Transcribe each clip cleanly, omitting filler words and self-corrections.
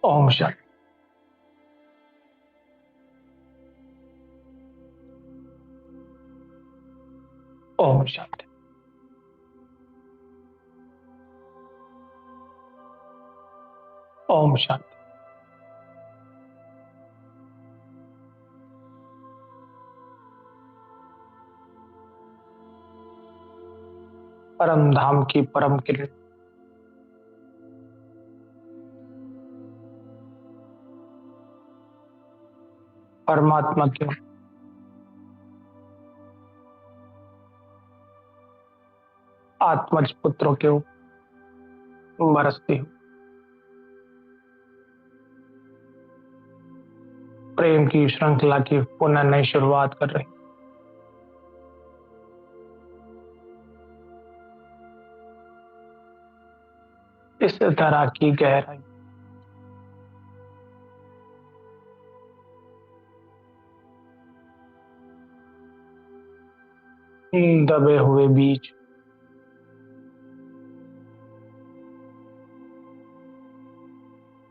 ओम शांति। ओम शांति। ओम शांति। परम धाम की परम किरण परमात्मा के आत्मज पुत्रों के ऊपर बरसती हूँ। प्रेम की श्रृंखला की पुनः नई शुरुआत कर रही। इस तरह की गहराई दबे हुए बीज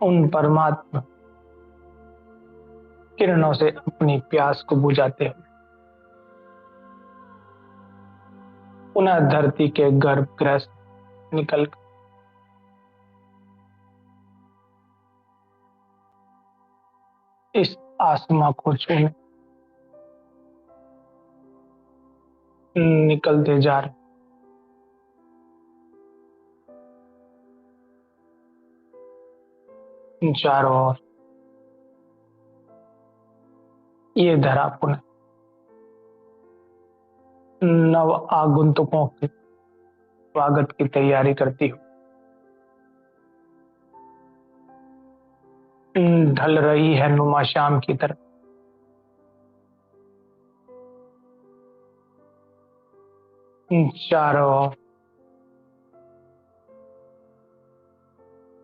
उन परमात्मा किरणों से अपनी प्यास को बुझाते हुए पुनः धरती के गर्भगृह से निकल इस आसमां को छूने निकलते जा रहे। चारों ओर ये धरा पुनः नव आगंतुकों के स्वागत की तैयारी करती हूँ। ढल रही है नुमा शाम की तरफ। चारों ओर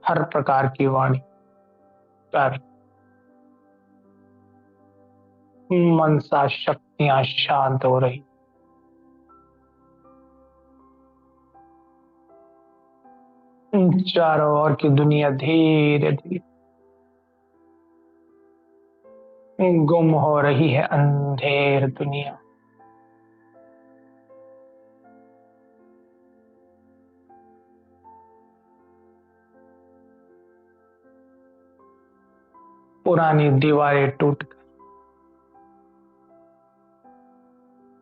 हर प्रकार की वाणी कर मनसा शक्तियां शांत हो रही। चारों ओर की दुनिया धीरे धीरे गुम हो रही है अंधेर दुनिया। पुरानी दीवारें टूटकर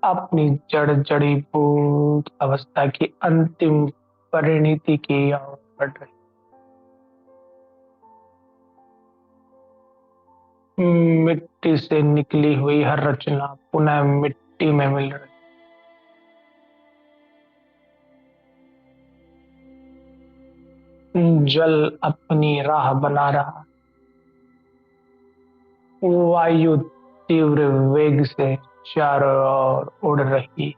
अपनी जड़ जड़ीभूत अवस्था की अंतिम परिणति की ओर बढ़ रही। मिट्टी से निकली हुई हर रचना पुनः मिट्टी में मिल रही। जल अपनी राह बना रहा। वायु तीव्र वेग से चारों ओर उड़ रही।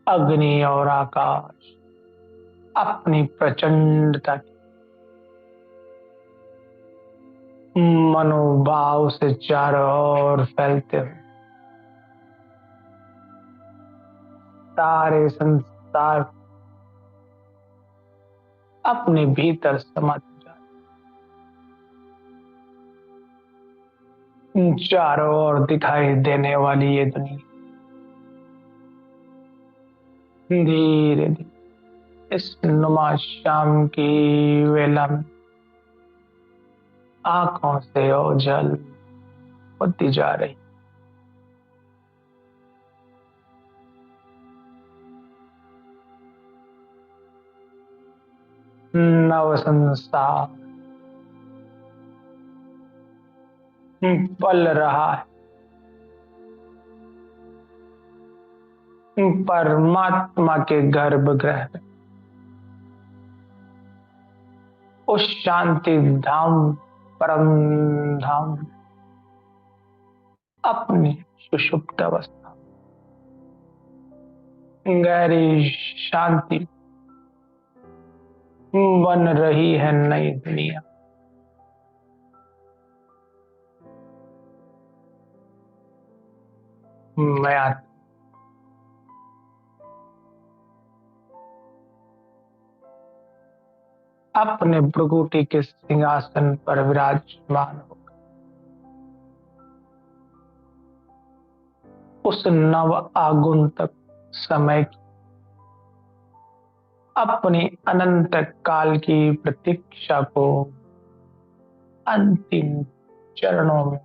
अग्नि और आकाश अपनी प्रचंडता के मनोभाव से चारों ओर फैलते हुए सारे संसार अपने भीतर समाते जा रहे। चारों ओर दिखाई देने वाली ये दुनिया धीरे धीरे इस नुमा शाम की वेला में आंखों से ओझल होती जा रही। नव संसार पल रहा है। परमात्मा के गर्भगृह में उस शांति धाम परम धाम अपनी सुषुप्त अवस्था गहरी शांति बन रही है नई दुनिया। मैं अपने भृगुटी के सिंहासन पर विराजमान होगा। उस नव आगुंतक समय की अपनी अनंत काल की प्रतीक्षा को अंतिम चरणों में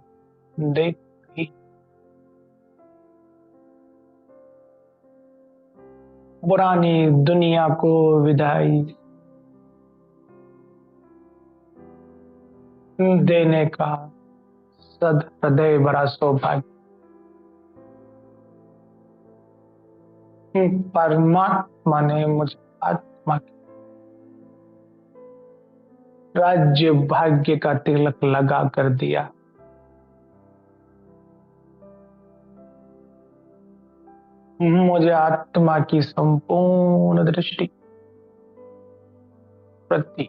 देख रही पुरानी दुनिया को विदाई देने का सद हृदय भरा सौभाग्य परमात्मा ने मुझे आत्मा के राज्य भाग्य का तिलक लगा कर दिया। मुझे आत्मा की संपूर्ण दृष्टि प्रति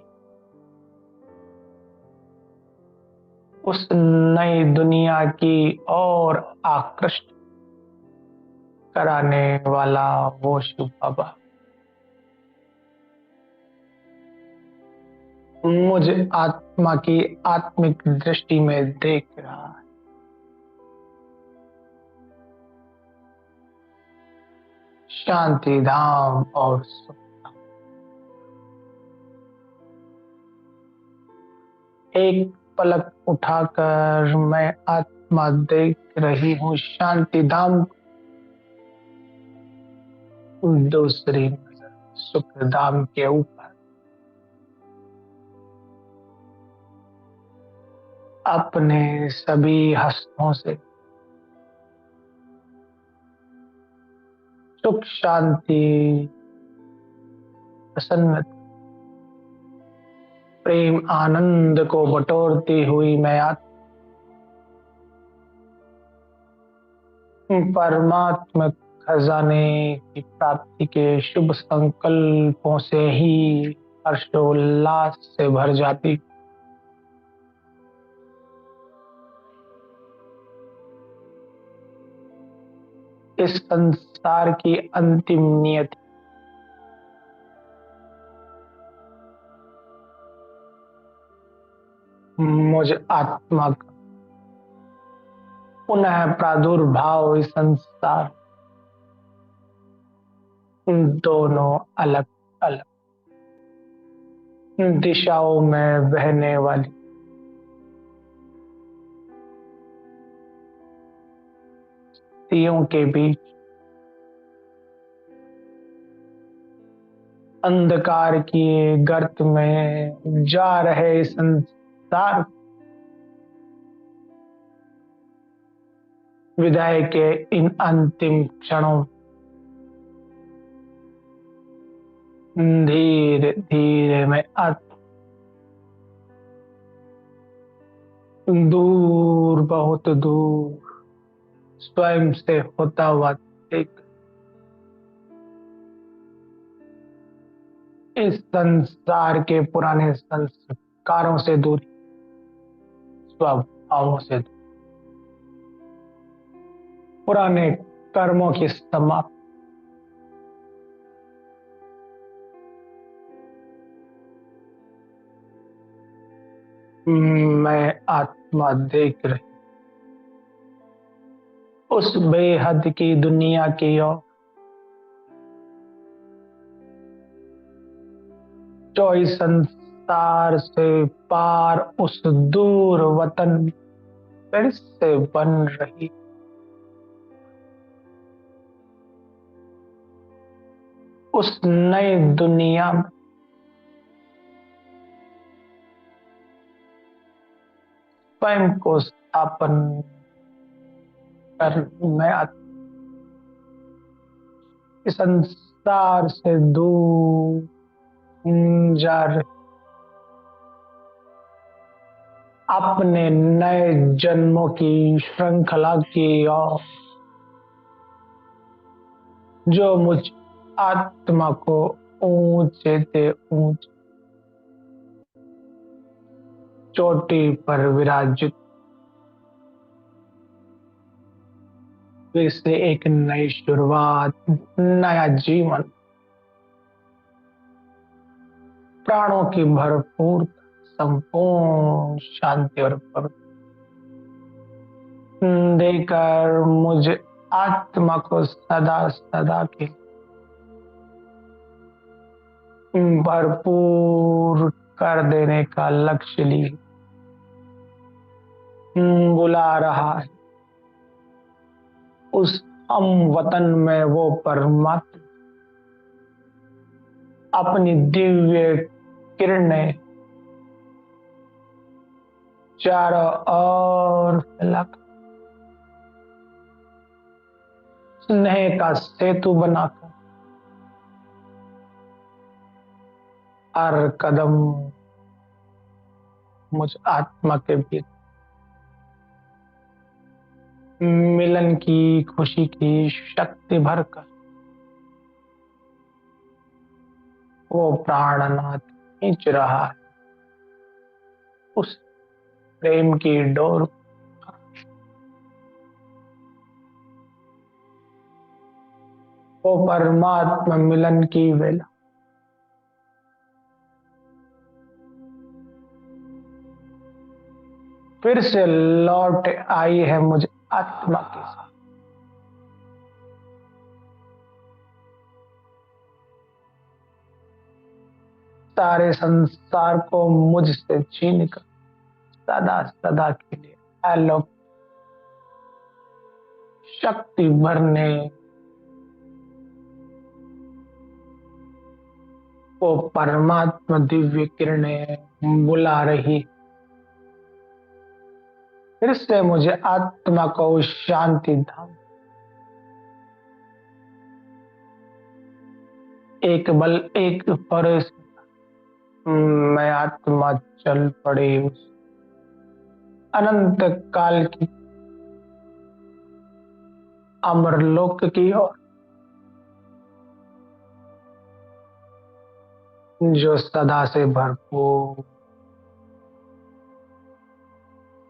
उस नई दुनिया की ओर आकृष्ट कराने वाला वो शिव बाबा मुझे आत्मा की आत्मिक दृष्टि में देख रहा है। शांति धाम और सुख धाम। एक पलक उठाकर मैं आत्मा देख रही हूँ शांति धाम, दूसरी नजर सुख धाम के ऊपर। अपने सभी हस्तों से सुख शांति प्रसन्नता प्रेम आनंद को बटोरती हुई मैं परमात्मा खजाने की प्राप्ति के शुभ संकल्पों से ही हर्षोल्लास से भर जाती। इस संसार की अंतिम नियति मुझ आत्मा का पुनः प्रादुर्भाव इस संसार दोनों अलग अलग दिशाओं में बहने वाली नदियों के बीच अंधकार की गर्त में जा रहे संसार विदाई के इन अंतिम क्षणों धीरे धीरे मैं दूर बहुत दूर स्वयं से होता हुआ देख इस संसार के पुराने संस्कारों से दूरी, स्वभावों से दूरी, पुराने कर्मों की समाप्ति, मैं आत्मा देख रही उस बेहद की दुनिया की ओर जो इस संसार से पार उस दूर वतन फिर से बन रही। उस नई दुनिया में स्वयं को स्थापन कर मैं इस संसार से दूर जा रही अपने नए जन्मों की श्रृंखला की ओर जो मुझ आत्मा को ऊंचे से ऊंचे चोटी पर विराजित फिर से एक नई शुरुआत, नया जीवन, प्राणों की भरपूर संपूर्ण शांति और पवित्र देकर मुझे आत्मा को सदा सदा के भरपूर कर देने का लक्ष्य लिए बुला रहा है। उस हम वतन में वो परमात्मा अपनी दिव्य किरणें चारों ओर फैलाकर स्नेह का सेतु बनाकर हर कदम मुझ आत्मा के भीतर मिलन की खुशी की शक्ति भरकर वो प्राणनाथ खींच रहा है उस प्रेम की डोर। वो परमात्मा मिलन की वेला फिर से लौट आई है मुझे आत्मा के साथ। सारे संसार को मुझसे छीन कर सदा सदा के लिए अलौकिक शक्ति भरने वो परमात्मा दिव्य किरणें बुला रही। फिर से मुझे आत्मा को उस शांति धाम एक बल एक परस मैं आत्मा चल पड़ी उस अनंत काल की अमरलोक की ओर जो सदा से भरपूर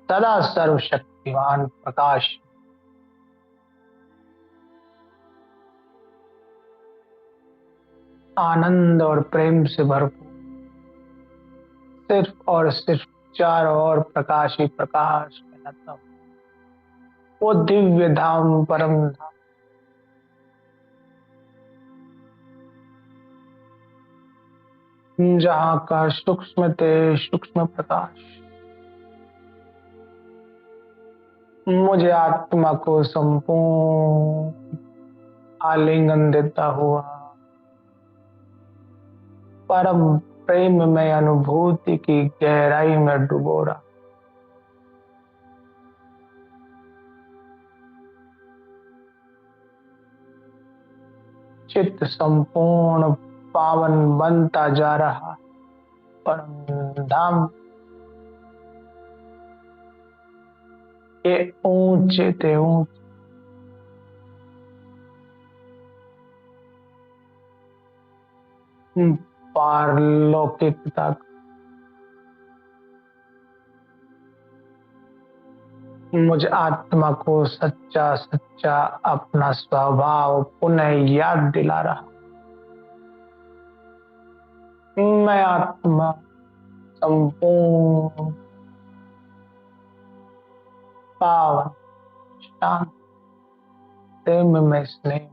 सदा सर्वशक्तिमान प्रकाश आनंद और प्रेम से भरपूर सिर्फ और सिर्फ चारों ओर प्रकाश ही प्रकाश फैलाता हूं। वो दिव्य धाम परम धाम जहां का सूक्ष्म ते सूक्ष्म प्रकाश मुझे आत्मा को संपूर्ण आलिंगन देता हुआ परम प्रेम में अनुभूति की गहराई में डुबो रहा। चित्त संपूर्ण पावन बनता जा रहा परम धाम के ऊंचे ते ऊंचे पारलौकिकता मुझ आत्मा को सच्चा सच्चा अपना स्वभाव पुनः याद दिला रहा। मैं आत्मा संपूर्ण पावन शांत प्रेम में स्नेह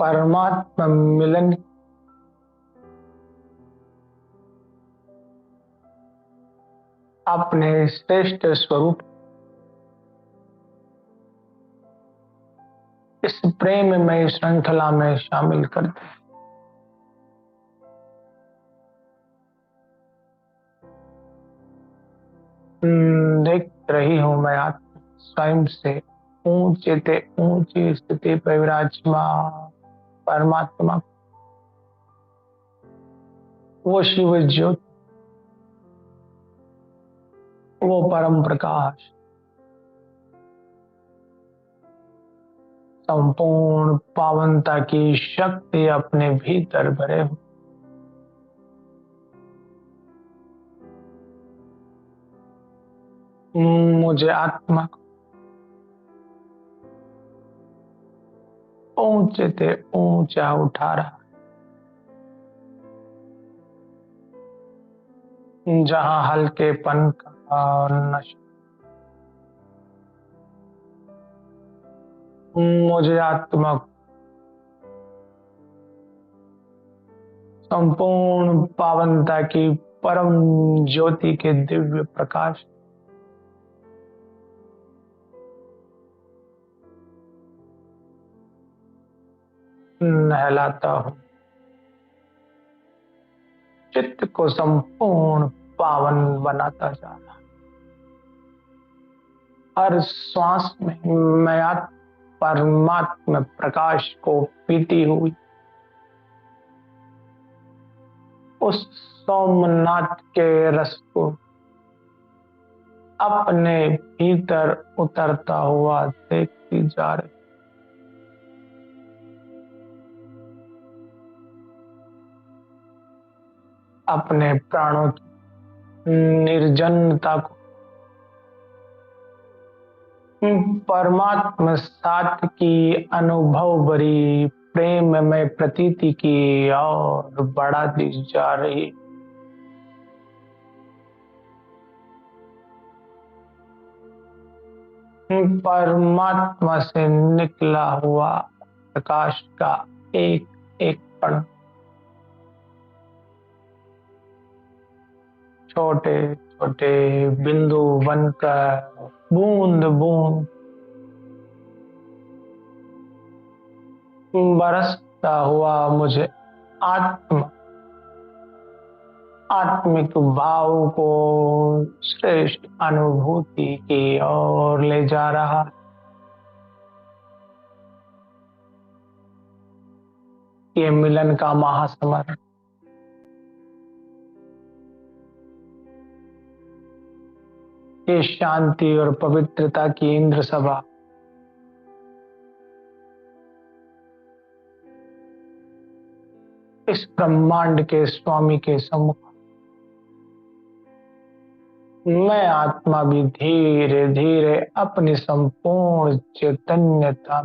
परमात्मा मिलन अपने श्रेष्ठ स्वरूप इस प्रेम में श्रृंखला में शामिल कर दे। देख रही हूं मैं आत्मा स्वयं से ऊंचे ते ऊंची स्थिति पर विराजमान परमात्मा वो शिव ज्योति वो परम प्रकाश संपूर्ण पावनता की शक्ति अपने भीतर भरे हो। मुझे आत्मा को ऊंचे से ऊंचा उठा रहा, जहां हल्केपन का नशा मुझे आत्मा संपूर्ण पावनता की परम ज्योति के दिव्य प्रकाश नहलाता हूँ। चित्त को संपूर्ण पावन बनाता जा रहा, हर श्वास में मैं परमात्मा प्रकाश को पीती हुई उस सोमनाथ के रस को अपने भीतर उतरता हुआ देखती जा रही। अपने प्राणों की निर्जनता को परमात्मा साथ की अनुभव भरी प्रेम में प्रतीति की और बढ़ाती जा रही। परमात्मा से निकला हुआ प्रकाश का एक एक कण छोटे छोटे बिंदु बनकर बूंद बूंद बरसता हुआ मुझे आत्मिक भाव को श्रेष्ठ अनुभूति की ओर ले जा रहा। ये मिलन का महासमर ये शांति और पवित्रता की इंद्र सभा इस ब्रह्मांड के स्वामी के सम्मुख मैं आत्मा भी धीरे धीरे अपनी संपूर्ण चैतन्यता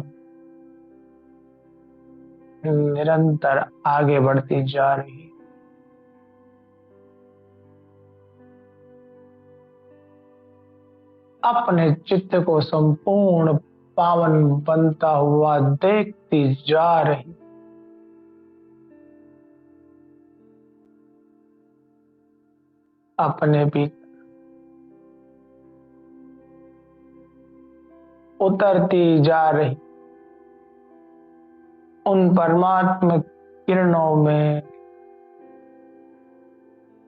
निरंतर आगे बढ़ती जा रही है। अपने चित्त को संपूर्ण पावन बनता हुआ देखती जा रही। अपने भीतर उतरती जा रही उन परमात्मा किरणों में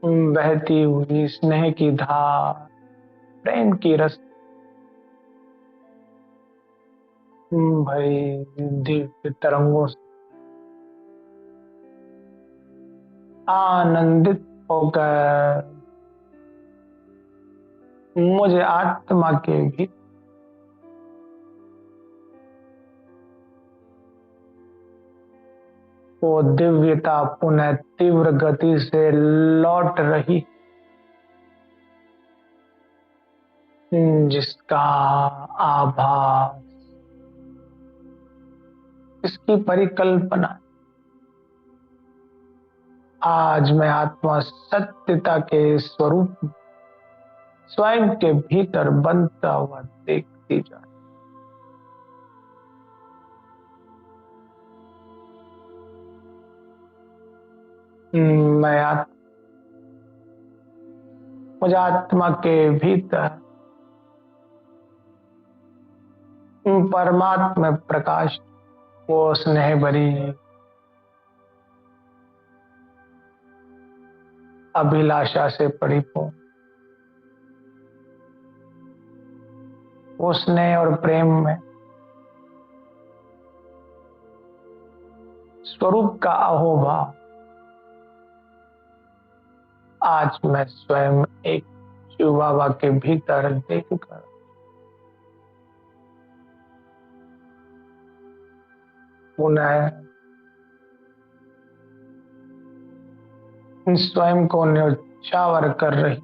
बहती हुई स्नेह की धार, प्रेम की रस भरी दिव्य तरंगों से आनंदित होकर मुझे आत्मा के भी वो दिव्यता पुनः तीव्र गति से लौट रही, जिसका आभास, इसकी परिकल्पना आज मैं आत्मा सत्यता के स्वरूप स्वयं के भीतर बनता हुआ देखती जा मैं मुझे आत्मा के भीतर परमात्मा प्रकाश वो स्नेह भरी अभिलाषा से परिपूर्ण वो स्नेह और प्रेम में स्वरूप का अहोभाव आज मैं स्वयं एक शिव बाबा के भीतर देखकर पुनः स्वयं को न्यौछावर कर रही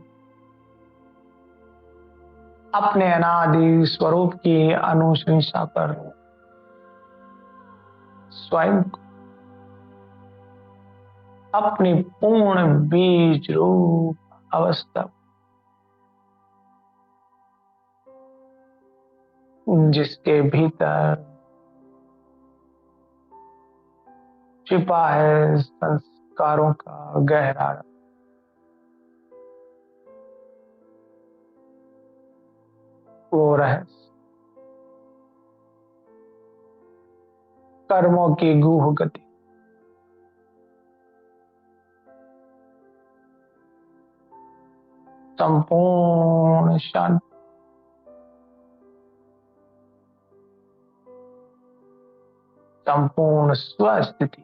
अपने अनादि स्वरूप की अनुशंसा कर स्वयं को अपनी पूर्ण बीज रूप अवस्था, जिसके भीतर छिपा है संस्कारों का गहरा वो रहस्य, कर्मों की गूढ़ गति, संपूर्ण शांति, संपूर्ण स्वस्थिति,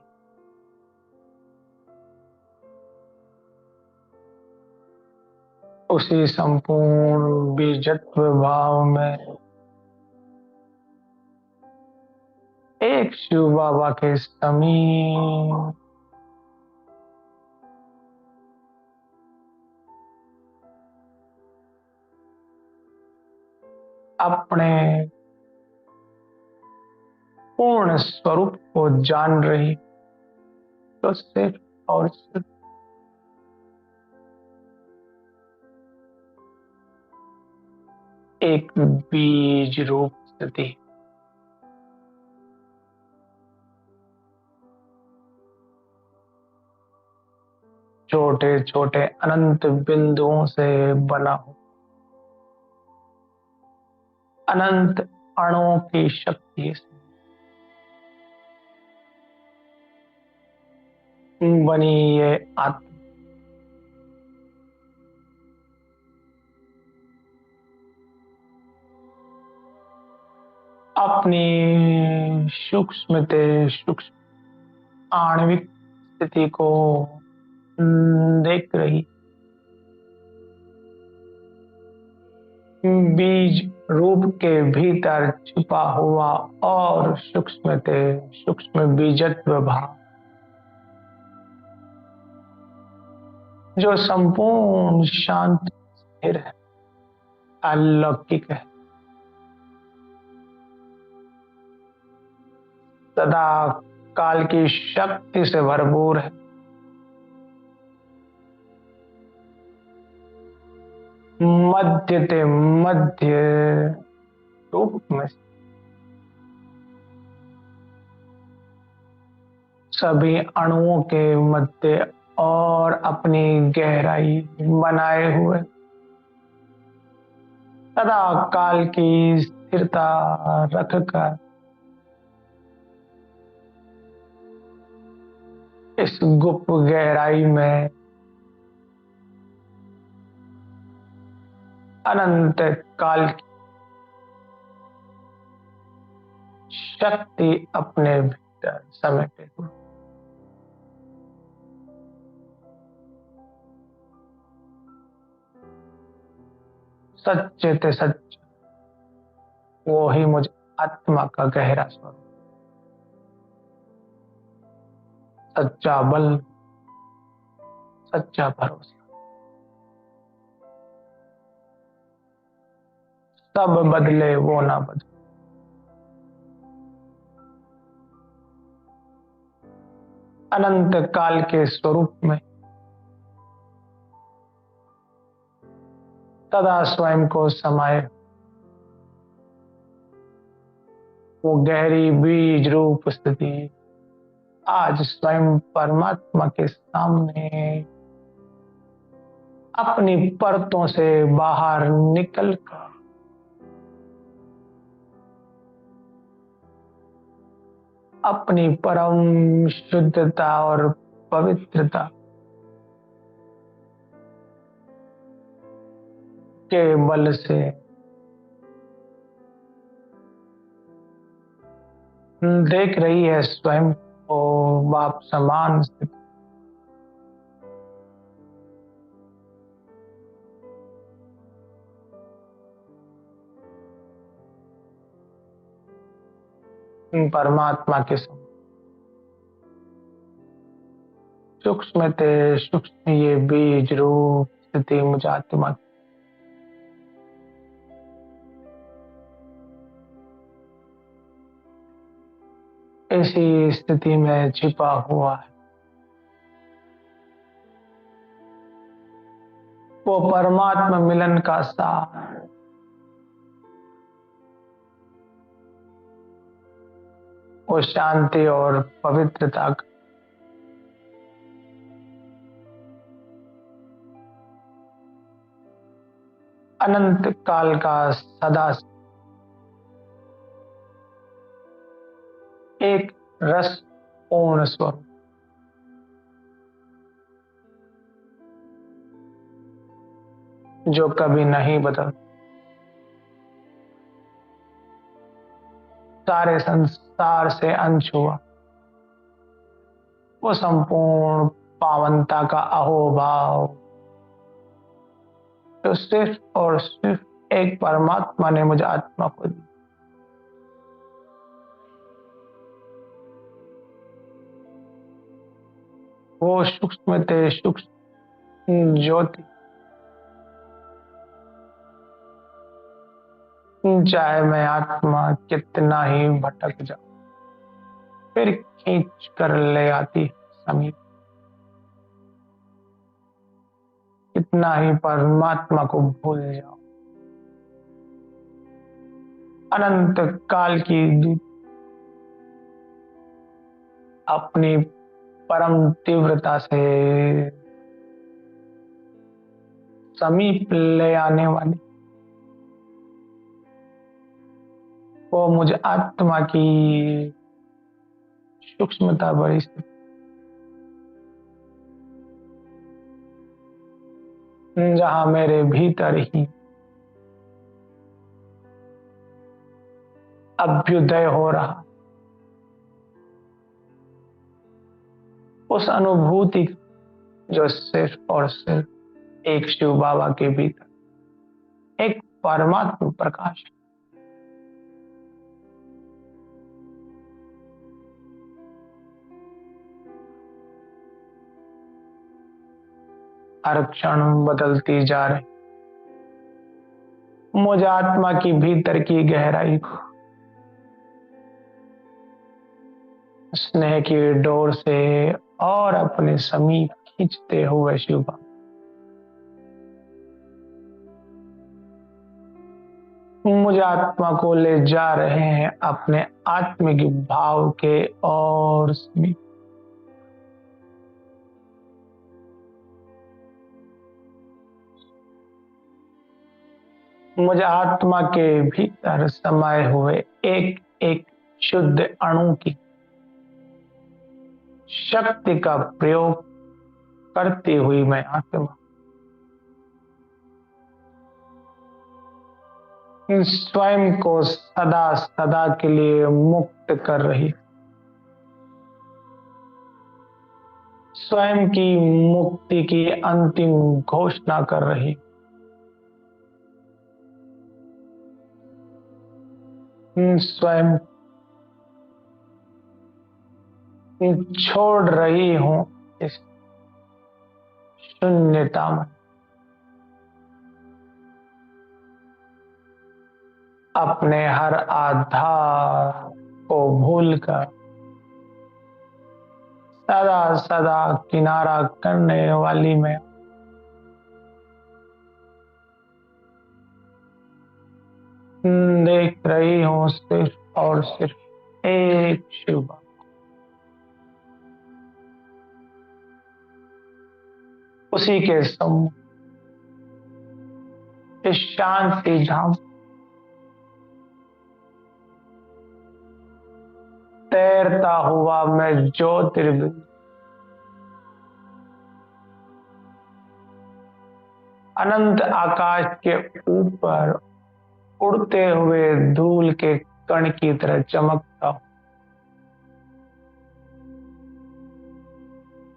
उसी संपूर्ण बीजत्व भाव में एक शिव बाबा के समीप अपने पूर्ण स्वरूप को जान रही, तो सिर्फ और सिर्फ एक बीज रूप स्थिति, छोटे छोटे अनंत बिंदुओं से बना हो, अनंत अणुओं की शक्ति से बनी ये आत्मा अपनी सूक्ष्म से सूक्ष्म आणविक स्थिति को देख रही, बीज रूप के भीतर छिपा हुआ और सूक्ष्म से सूक्ष्म बीजत्व भाव, जो संपूर्ण शांत स्थिर है, अलौकिक है, सदा काल की शक्ति से भरपूर है, मध्य ते मध्य रूप में सभी अणुओं के मध्य और अपनी गहराई बनाए हुए सदा काल की स्थिरता रखकर इस गुप्त गहराई में अनंत काल की शक्ति अपने भीतर समेटे हुए, सच्चे ते सच्चे वो ही मुझे आत्मा का गहरा स्वरूप, सच्चा बल, सच्चा भरोसा, सब बदले वो ना बदले, अनंत काल के स्वरूप में सदा स्वयं को समाये, वो गहरी बीज रूप स्थिति आज स्वयं परमात्मा के सामने अपनी परतों से बाहर निकलकर अपनी परम शुद्धता और पवित्रता के बल से देख रही है स्वयं को बाप समान स्थिति, परमात्मा के समान सूक्ष्म ते सूक्ष्म ये बीज रूप स्थिति मुझे आत्मा इसी स्थिति में छिपा हुआ है। वो परमात्मा मिलन का सार, वो शांति और पवित्रता का अनंत काल का सदा एक रस पूर्ण स्वरूप, जो कभी नहीं बदल, सारे संसार से अनछुआ, वो संपूर्ण पावनता का अहोभाव, तो सिर्फ और सिर्फ एक परमात्मा ने मुझे आत्मा को दी। वो सूक्ष्म ते सूक्ष्म ज्योति, चाहे मैं आत्मा कितना ही भटक जाऊं, फिर खींच कर ले आती है समीप। कितना ही परमात्मा को भूल जाओ, अनंत काल की अपनी परम तीव्रता से समीप ले आने वाली वो मुझे आत्मा की सूक्ष्मता बड़ी सी, जहां मेरे भीतर ही अभ्युदय हो रहा, उस अनुभूति जो सिर्फ और सिर्फ एक शिव बाबा के भीतर एक परमात्मा प्रकाश है। हर क्षण बदलती जा रही मुझे आत्मा की भीतर की गहराई को स्नेह की डोर से और अपने समीप खींचते हुए शिव बाबा मुझे आत्मा को ले जा रहे हैं अपने आत्मिक भाव के और समीप। मुझे आत्मा के भीतर समाये हुए एक एक शुद्ध अणु की शक्ति का प्रयोग करती हुई मैं आत्मा स्वयं को सदा सदा के लिए मुक्त कर रही, स्वयं की मुक्ति की अंतिम घोषणा कर रही, स्वयं छोड़ रही हूं इस शून्यता में, अपने हर आधार को भूलकर सदा सदा किनारा करने वाली मैं देख रही हूं सिर्फ और सिर्फ एक शिव बाबा, उसी के सम्मुख इस शांति धाम तैरता हुआ मैं ज्योतिर्बिंदु अनंत आकाश के ऊपर उड़ते हुए धूल के कण की तरह चमकता हूं,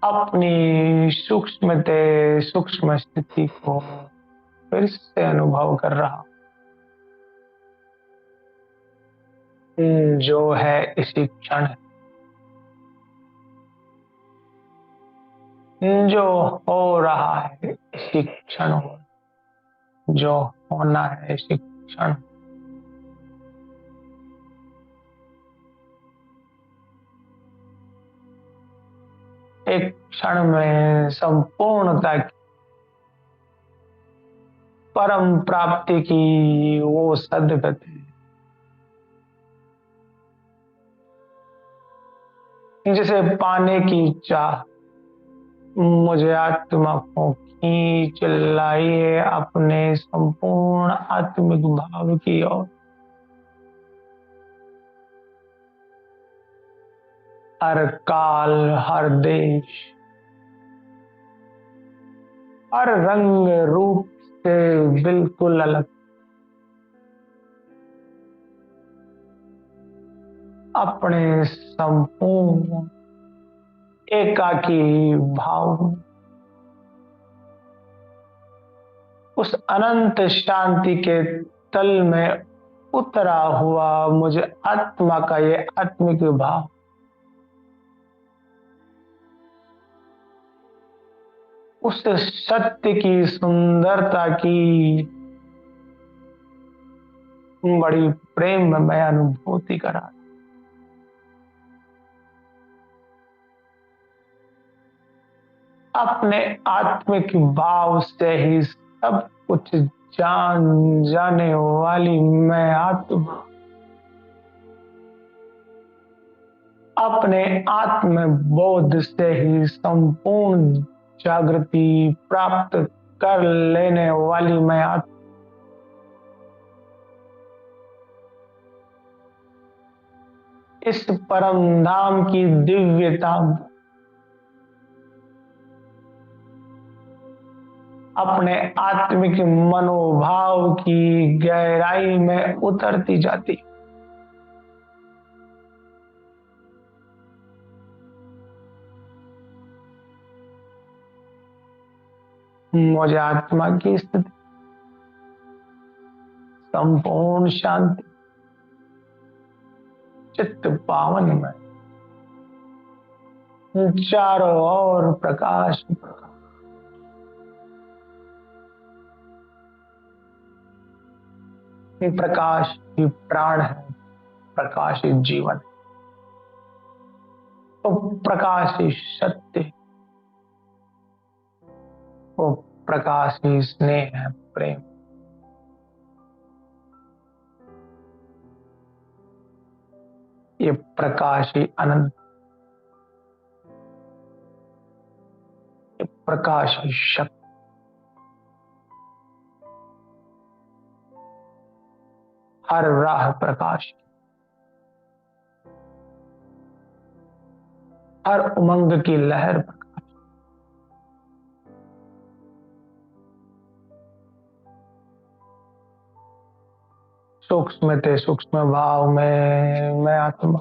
अपनी सूक्ष्म स्थिति को फिर से अनुभव कर रहा, जो है इसी क्षण, जो हो रहा है इसी क्षण, जो होना है इसी क्षण। एक क्षण में संपूर्णता की परम प्राप्ति की वो सदगति जिसे पाने की चाह मुझे आत्मा को खींच लाई है अपने संपूर्ण आत्मिक भाव की ओर। हर काल, हर देश, हर रंग रूप से बिल्कुल अलग अपने संपूर्ण एकाकी भाव में उस अनंत शांति के तल में उतरा हुआ मुझे आत्मा का ये आत्मिक भाव उस सत्य की सुंदरता की बड़ी प्रेम में मैं अनुभूति करा। अपने आत्मिक भाव से ही सब कुछ जान जाने वाली मैं आत्मा अपने आत्म बोध से ही संपूर्ण जागृति प्राप्त कर लेने वाली मैं आत्मा इस परम धाम की दिव्यता अपने आत्मिक मनोभाव की गहराई में उतरती जाती। मुझे आत्मा की स्थिति संपूर्ण शांति चित्त पावन में चारों ओर प्रकाश प्रकाश ही प्राण है, प्रकाश ही जीवन, तो प्रकाश ही सत्य, वो प्रकाश ही स्नेह है, प्रेम। ये प्रकाश ही अनंत, ये प्रकाश ही शक्ति, हर राह प्रकाश, हर उमंग की लहर प्रकाश। सूक्ष्म ते सूक्ष्म भाव में मैं आत्मा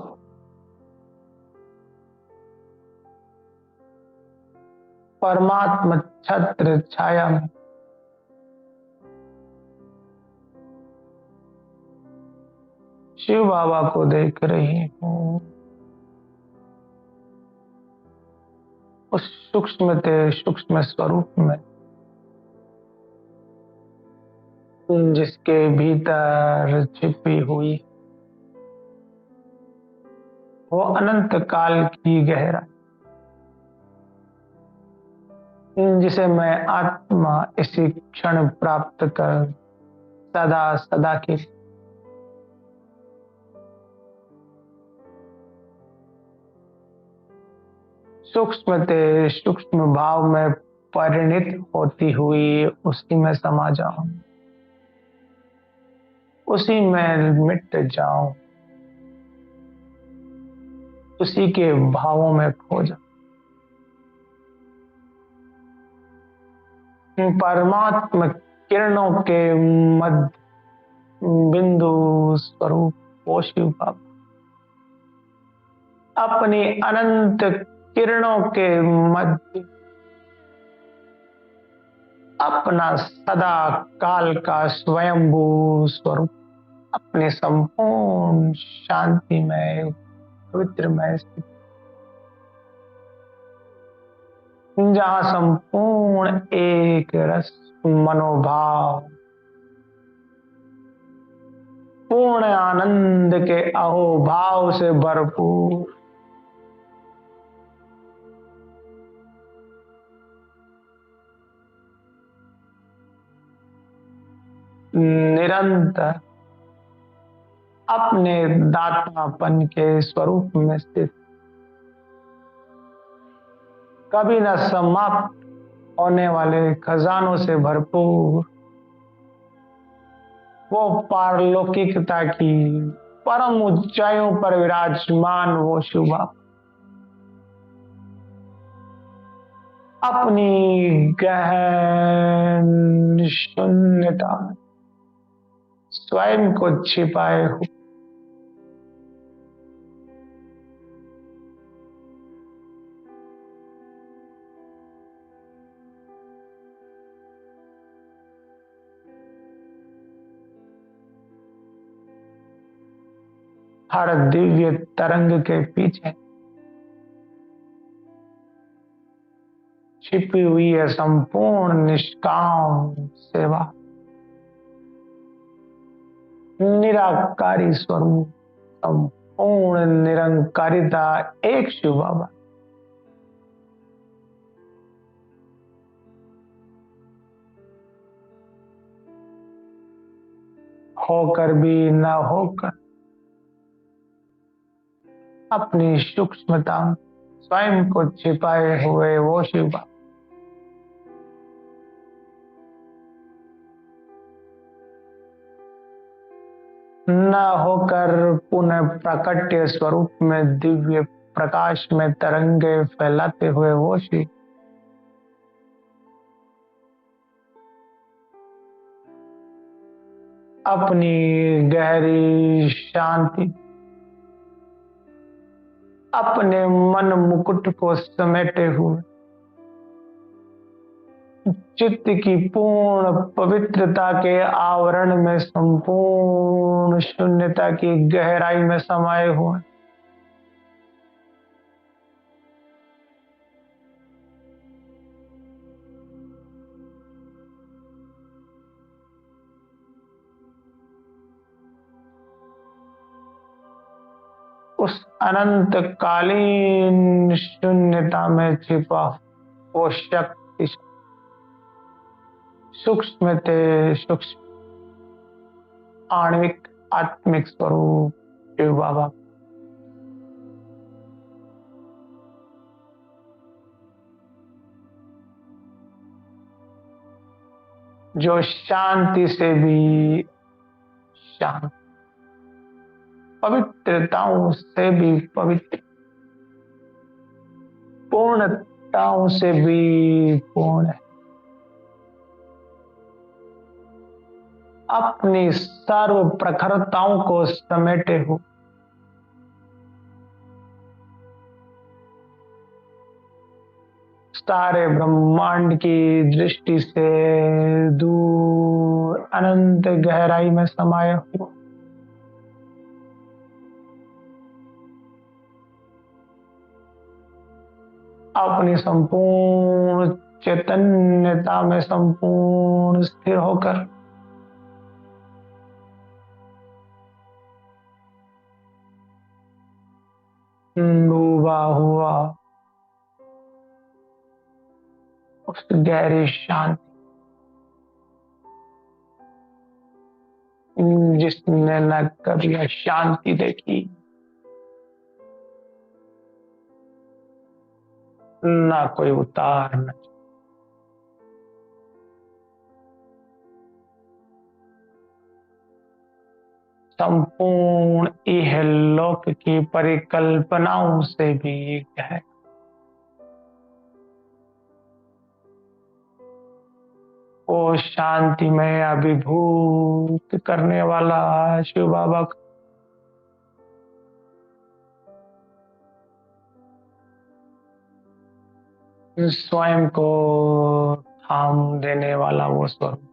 परमात्मा छत्र छाया में शिव बाबा को देख रही हूँ। उस सूक्ष्म ते सूक्ष्म स्वरूप में जिसके भीतर छिपी हुई वो अनंत काल की गहराई जिसे मैं आत्मा इसी क्षण प्राप्त कर सदा सदा की सूक्ष्म ते सूक्ष्म भाव में परिणित होती हुई उसी में समा जाऊं, उसी में मिट जाऊं, उसी के भावों में खो जाऊं। परमात्मा किरणों के मध्य बिंदु स्वरूप वो शिव बाबा अपनी अनंत किरणों के मध्य अपना सदा काल का स्वयंभू स्वरूप अपने संपूर्ण शांतिमय पवित्रमय स्थिति जहां संपूर्ण एक रस मनोभाव पूर्ण आनंद के अहोभाव से भरपूर निरंतर अपने दातापन के स्वरूप में स्थित, कभी न समाप्त होने वाले खजानों से भरपूर, वो पारलौकिकता की परम ऊंचाइयों पर विराजमान वो शुभा अपनी गहन शून्यता में स्वयं को छिपाए हो, हर दिव्य तरंग के पीछे छिपी हुई है संपूर्ण निष्काम सेवा, निराकारी स्वरूप, संपूर्ण निरंकारिता एक शुभ बाबा। होकर भी न होकर अपनी सूक्ष्मता स्वयं को छिपाए हुए वो शिव बाबा, न होकर पुनः प्राकट्य स्वरूप में दिव्य प्रकाश में तरंगे फैलाते हुए वो शिव, अपनी गहरी शांति, अपने मन मुकुट को समेटे हुए चित्त की पूर्ण पवित्रता के आवरण में संपूर्ण शून्यता की गहराई में समाये हुए, उस अनंत कालीन शून्यता में छिपा वो शक्ति सूक्ष्म ते सूक्ष्म आणविक आत्मिक स्वरूप शिव बाबा, जो शांति से भी शांत, पवित्रताओं से भी पवित्र, पूर्णताओं से भी पूर्ण है, अपनी सर्व प्रखरताओं को समेटे हो, सारे ब्रह्मांड की दृष्टि से दूर अनंत गहराई में समाये हो, अपनी संपूर्ण चैतन्यता में संपूर्ण स्थिर होकर डूबा हुआ उस गहरी शांति, जिसने न कभी अशांति देखी, ना कोई उतार, न संपूर्ण इहलोक की परिकल्पनाओं से भी है, वो शांति में अभिभूत करने वाला शिव बाबा स्वयं को थाम देने वाला वो स्वरूप,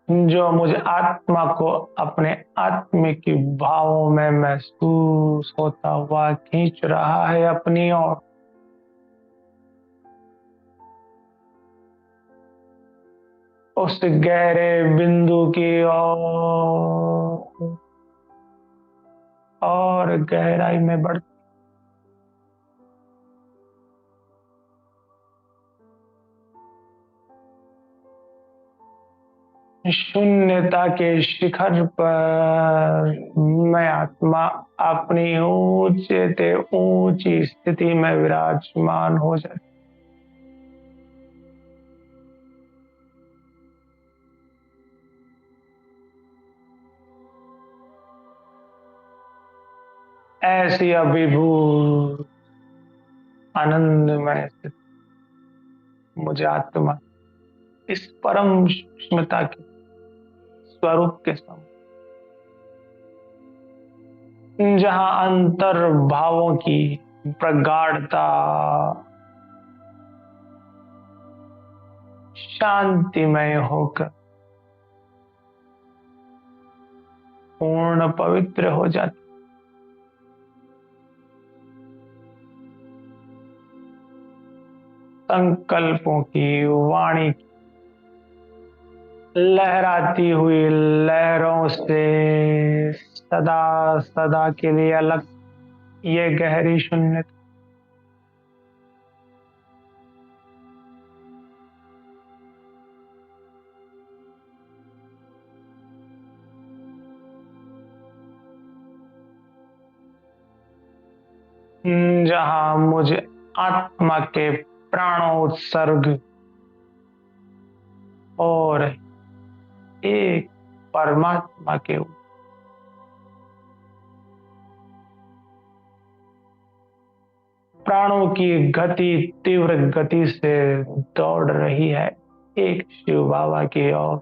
जो मुझे आत्मा को अपने आत्मिक भावों में महसूस होता हुआ खींच रहा है अपनी ओर, उस गहरे बिंदु की और गहराई में बढ़ शून्यता के शिखर पर मैं आत्मा अपनी ऊंचे से ऊंची स्थिति में विराजमान हो जाती। ऐसी अभिभूत आनंदमय स्थिति मुझे आत्मा इस परम सूक्ष्मता के स्वरूप के सम, जहां अंतर भावों की प्रगाढ़ता शांतिमय होकर पूर्ण पवित्र हो जाती। संकल्पों की वाणी लहराती हुई लहरों से सदा सदा के लिए अलग ये गहरी शून्यता जहां मुझे आत्मा के प्राणोत्सर्ग और एक परमात्मा के प्राणों की गति तीव्र गति से दौड़ रही है एक शिव बाबा की ओर।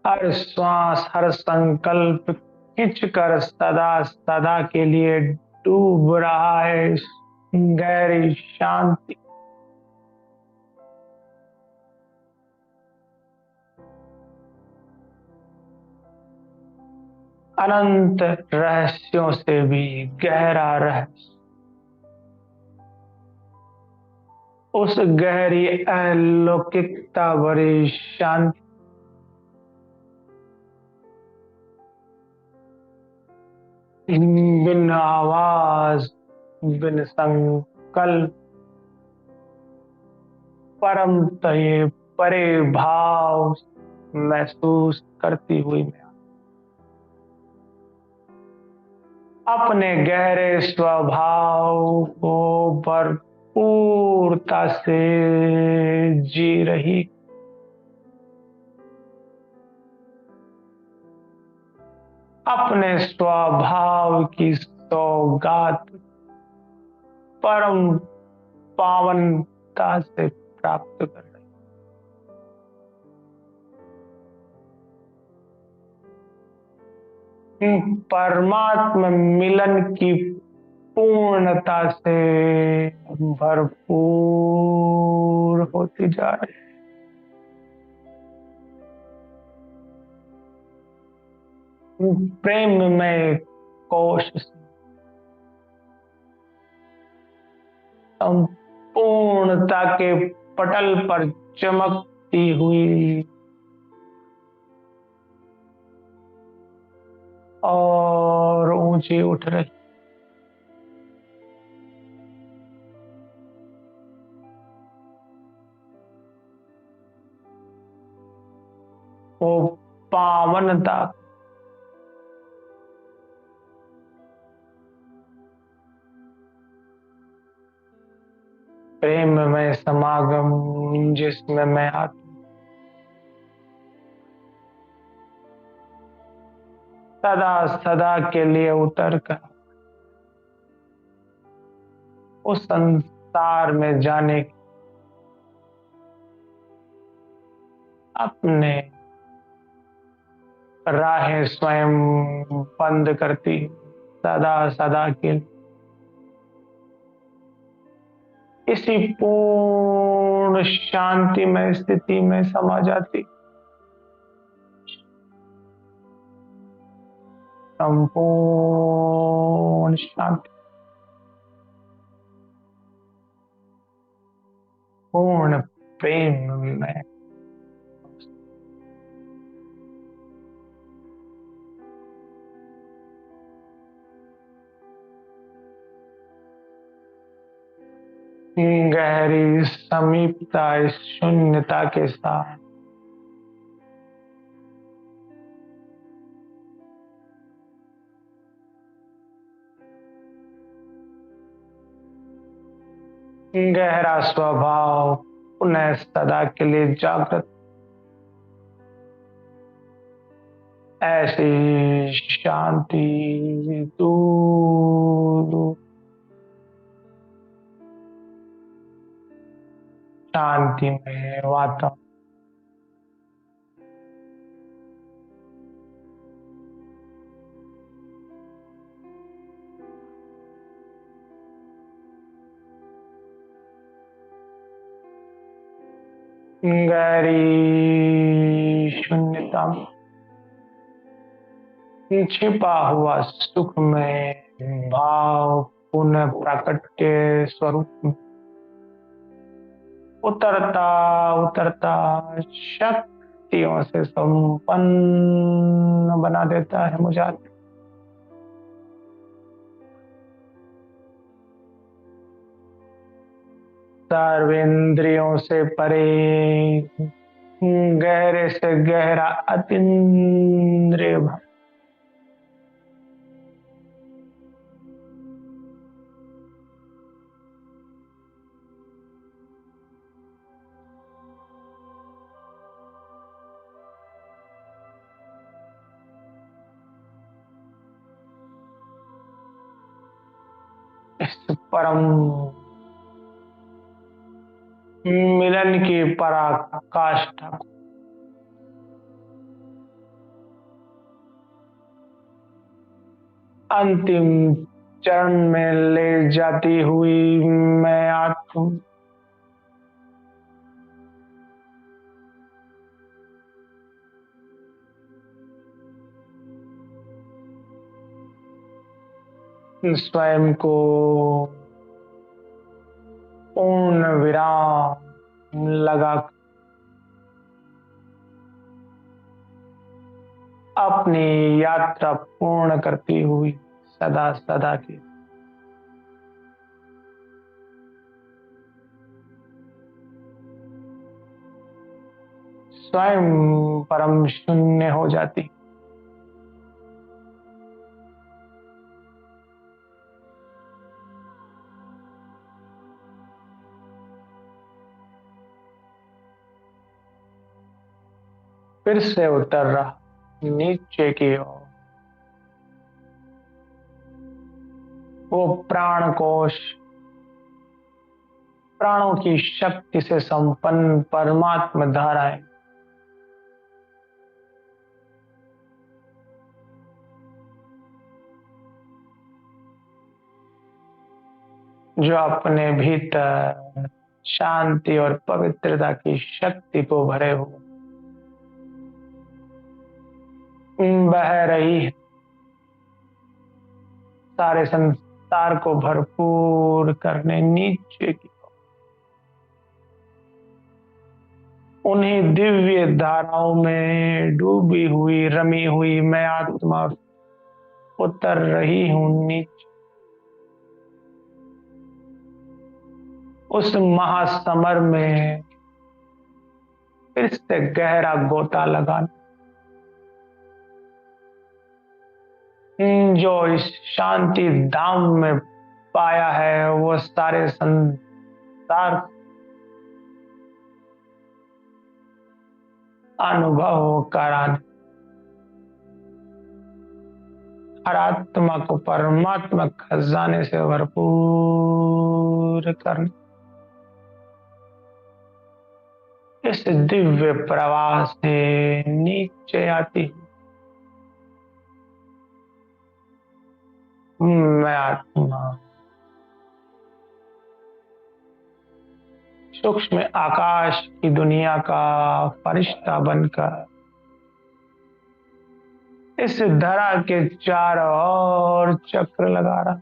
हर श्वास हर संकल्प खींचकर सदा सदा के लिए डूब रहा है इस गहरी शांति। अनंत रहस्यों से भी गहरा रहस्य, उस गहरी अलौकिकता भरी शांति बिन आवाज बिन संकल्प परम तय परे भाव महसूस करती हुई मैं अपने गहरे स्वभाव को भरपूरता से जी रही। अपने स्वभाव की सौगात परम पावनता से प्राप्त कर रही। परमात्मा मिलन की पूर्णता से भरपूर होती जा रही। प्रेम में कोश संपूर्णता के पटल पर चमकती हुई और ऊंची उठ रही। वो पावनता प्रेम में समागम जिसमें मैं आत्मा सदा सदा के लिए उतर कर उस संसार में जाने की अपने राहें स्वयं बंद करती सदा सदा के लिए इसी पूर्ण शांति में स्थिति में समा जाती। संपूर्ण शांति पूर्ण प्रेम में गहरी समीपता इस शून्यता के साथ गहरा स्वभाव पुनः सदा के लिए जागृत। ऐसी शांति दूर दूर शांति में वातावरण गहरी शून्यता में छिपा हुआ सुख में भाव पुनः प्रकट के स्वरूप में उतरता उतरता शक्तियों से संपन्न बना देता है मुझे। सर्वेंद्रियों से परे गहरे से गहरा अतीन्द्रिय भाव इस परम मिलन की पराकाष्ठा को अंतिम चरण में ले जाती हुई मैं आत्म स्वयं को पूर्ण विराम लगा अपनी यात्रा पूर्ण करती हुई सदा सदा की स्वयं परम शून्य हो जाती। फिर से उतर रहा नीचे की ओर वो प्राण कोश प्राणों की शक्ति से संपन्न परमात्मा धाराएं जो अपने भीतर शांति और पवित्रता की शक्ति को भरे हुए बह रही है, सारे संसार को भरपूर करने नीचे की उन्हीं दिव्य धाराओं में डूबी हुई रमी हुई मैं आत्मा उतर रही हूं नीचे उस महासमर में फिर से गहरा गोता लगाना जो इस शांति धाम में पाया है वो सारे संसार अनुभव कराने हर आत्मा को परमात्मा खजाने से भरपूर करने इस दिव्य प्रवाह से नीचे आती मैं आत्मा सूक्ष्म आकाश की दुनिया का फरिश्ता बनकर इस धरा के चारों ओर चक्र लगा रहा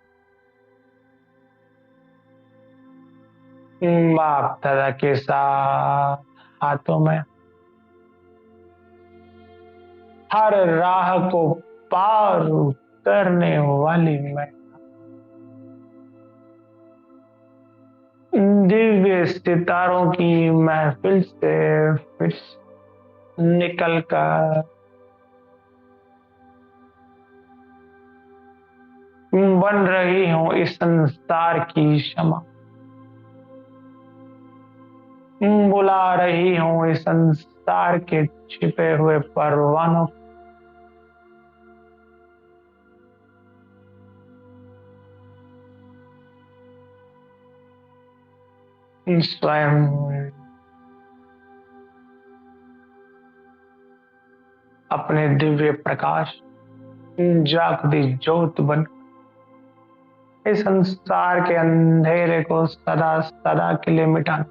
बाप दादा के साथ हाथों में हर राह को पार करने वाली मैं दिव्य सितारों की महफिल से फिर निकल कर बन रही हूँ इस संसार की क्षमा, बुला रही हूँ इस संसार के छिपे हुए परवानों स्वयं अपने दिव्य प्रकाश जागती ज्योत बन इस संसार के अंधेरे को सदा सदा के लिए मिटाना।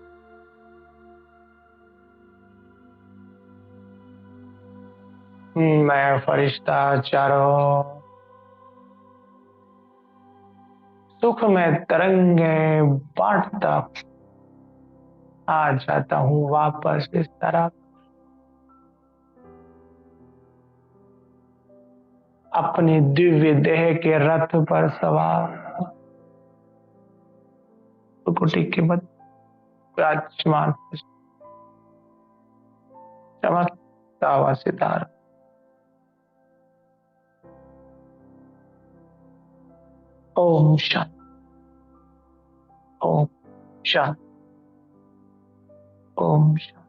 मैं फरिश्ता चारों सुख में तरंगे बांटता आ जाता हूँ वापस इस तरह अपनी दिव्य देह के रथ पर सवार कुटी के मध्य विराजमान चमकता हुआ सितारा। ओम शांति। ओम शांति। ओम शांति।